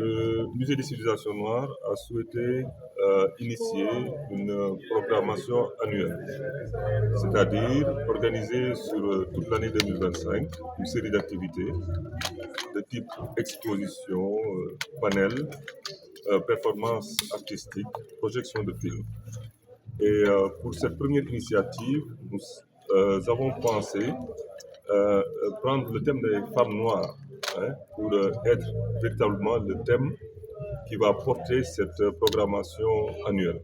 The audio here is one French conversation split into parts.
Le Musée des civilisations noires a souhaité initier une programmation annuelle, c'est-à-dire organiser sur toute l'année 2025 une série d'activités de type exposition, panel, performance artistique, projection de films. Et pour cette première initiative, nous avons pensé prendre le thème des femmes noires, pour être véritablement le thème qui va porter cette programmation annuelle.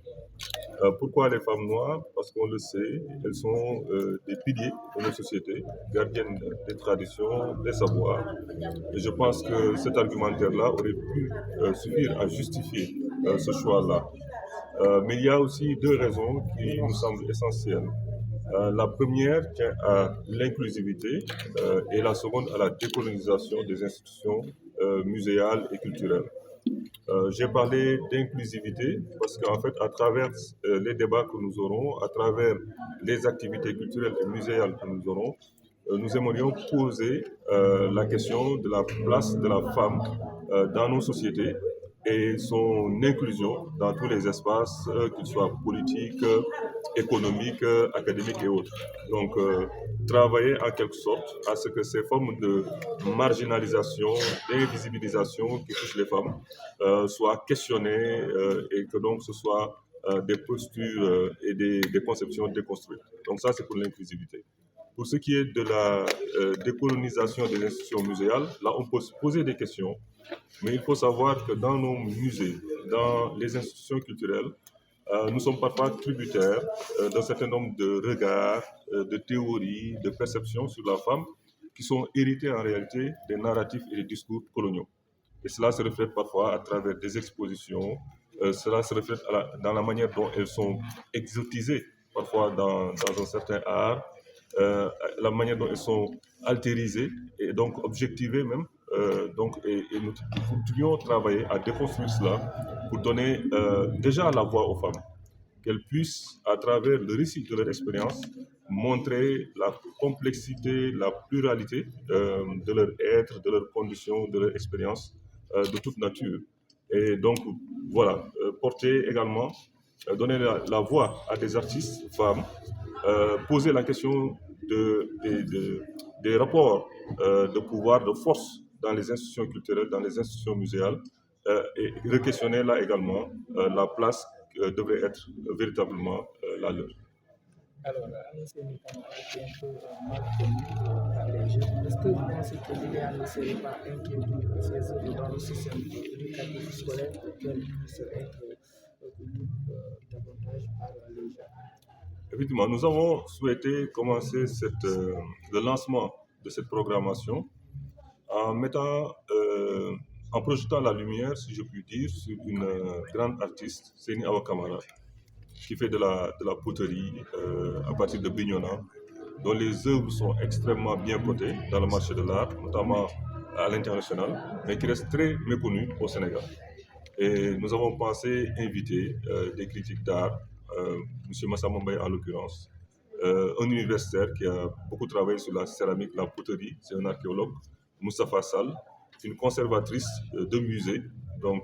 Pourquoi les femmes noires? Parce qu'on le sait, elles sont des piliers de nos sociétés, gardiennes des traditions, des savoirs. Et je pense que cet argumentaire-là aurait pu suffire à justifier ce choix-là. Mais il y a aussi deux raisons qui nous semblent essentielles. La première tient à l'inclusivité et la seconde à la décolonisation des institutions muséales et culturelles. J'ai parlé d'inclusivité parce qu'en fait, à travers les débats que nous aurons, à travers les activités culturelles et muséales que nous aurons, nous aimerions poser la question de la place de la femme dans nos sociétés et son inclusion dans tous les espaces, qu'ils soient politiques, économiques, académiques et autres. Donc, travailler en quelque sorte à ce que ces formes de marginalisation, d'invisibilisation qui touchent les femmes soient questionnées et que donc ce soit des postures et des conceptions déconstruites. Donc ça, c'est pour l'inclusivité. Pour ce qui est de la décolonisation des institutions muséales, là, on peut se poser des questions, mais il faut savoir que dans nos musées, dans les institutions culturelles, nous sommes parfois tributaires d'un certain nombre de regards, de théories, de perceptions sur la femme qui sont héritées en réalité des narratifs et des discours coloniaux. Et cela se reflète parfois à travers des expositions, cela se reflète dans la manière dont elles sont exotisées, parfois dans un certain art, la manière dont elles sont altérisées et donc objectivées même. Et nous devrions travailler à déconstruire cela pour donner déjà la voix aux femmes, qu'elles puissent, à travers le récit de leur expérience, montrer la complexité, la pluralité de leur être, de leurs conditions, de leur expérience de toute nature. Et donc, voilà, porter également, donner la voix à des artistes femmes, poser la question des rapports de pouvoir, de force dans les institutions culturelles, dans les institutions muséales, et re-questionner là également la place devrait être véritablement la leur. Alors, l'ANICE notamment a été un peu mal connu par les jeunes. Est-ce que vous pensez que l'idéal ne serait pas introduire ces œuvres dans le système éducatif scolaire pour qu'elles puissent être connues davantage par les jeunes? Effectivement, nous avons souhaité commencer le lancement de cette programmation en mettant, en projetant la lumière, si je puis dire, sur une grande artiste, Seni Awakamara, qui fait de la poterie à partir de Bignona, dont les œuvres sont extrêmement bien cotées dans le marché de l'art, notamment à l'international, mais qui reste très méconnue au Sénégal. Et nous avons pensé inviter des critiques d'art, M. Massamba Mbaye en l'occurrence, un universitaire qui a beaucoup travaillé sur la céramique, la poterie, c'est un archéologue, Moustapha Sall, une conservatrice de musée, donc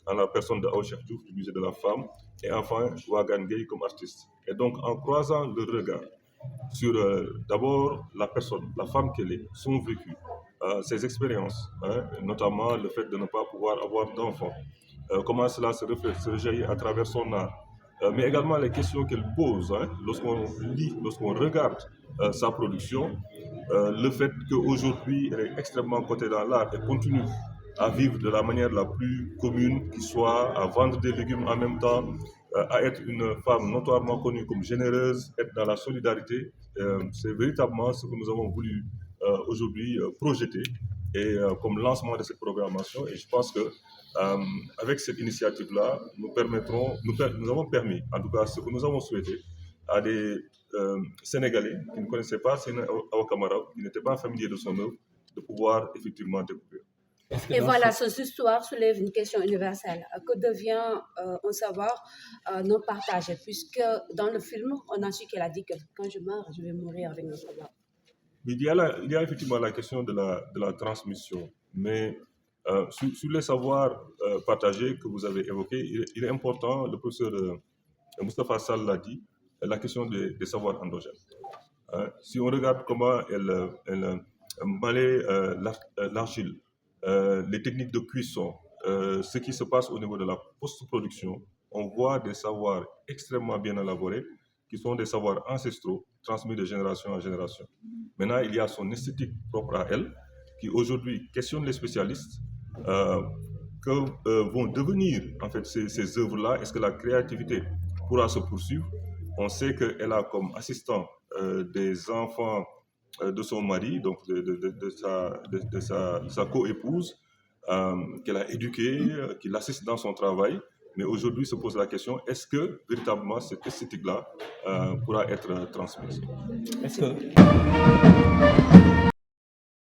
en la personne de Aouchef Diouf du musée de la femme, et enfin Wagan Gueye comme artiste. Et donc en croisant le regard sur d'abord la personne, la femme qu'elle est, son vécu, ses expériences, notamment le fait de ne pas pouvoir avoir d'enfants, comment cela se reflète, se rejaillit à travers son art, mais également les questions qu'elle pose lorsqu'on lit, lorsqu'on regarde sa production, le fait qu'aujourd'hui elle est extrêmement cotée dans l'art et continue à vivre de la manière la plus commune qui soit, à vendre des légumes en même temps, à être une femme notoirement connue comme généreuse, être dans la solidarité, c'est véritablement ce que nous avons voulu aujourd'hui projeter et comme lancement de cette programmation. Et je pense que avec cette initiative-là, nous avons permis, en tout cas ce que nous avons souhaité, à des Sénégalais qui ne connaissaient pas Seyni Awa Camara, qui n'étaient pas familiers de son œuvre, de pouvoir effectivement découvrir. Et voilà, ces histoires soulèvent une question universelle. Que devient un savoir non partagé? Puisque dans le film, on a su qu'elle a dit que quand je meurs, je vais mourir avec un savoir. Il y a effectivement la question de la transmission, mais Sur les savoirs partagés que vous avez évoqués, il est important, le professeur Moustapha Sall l'a dit, la question des savoirs endogènes. Si on regarde comment elle malaie l'argile, les techniques de cuisson, ce qui se passe au niveau de la post-production, on voit des savoirs extrêmement bien élaborés, qui sont des savoirs ancestraux, transmis de génération en génération. Maintenant, il y a son esthétique propre à elle, qui aujourd'hui questionne les spécialistes, que vont devenir en fait ces œuvres-là. Est-ce que la créativité pourra se poursuivre? On sait qu'elle a comme assistant des enfants de son mari, donc de sa co-épouse, qu'elle a éduquée, qui l'assiste dans son travail. Mais aujourd'hui se pose la question, est-ce que véritablement cette esthétique-là pourra être transmise? Est-ce que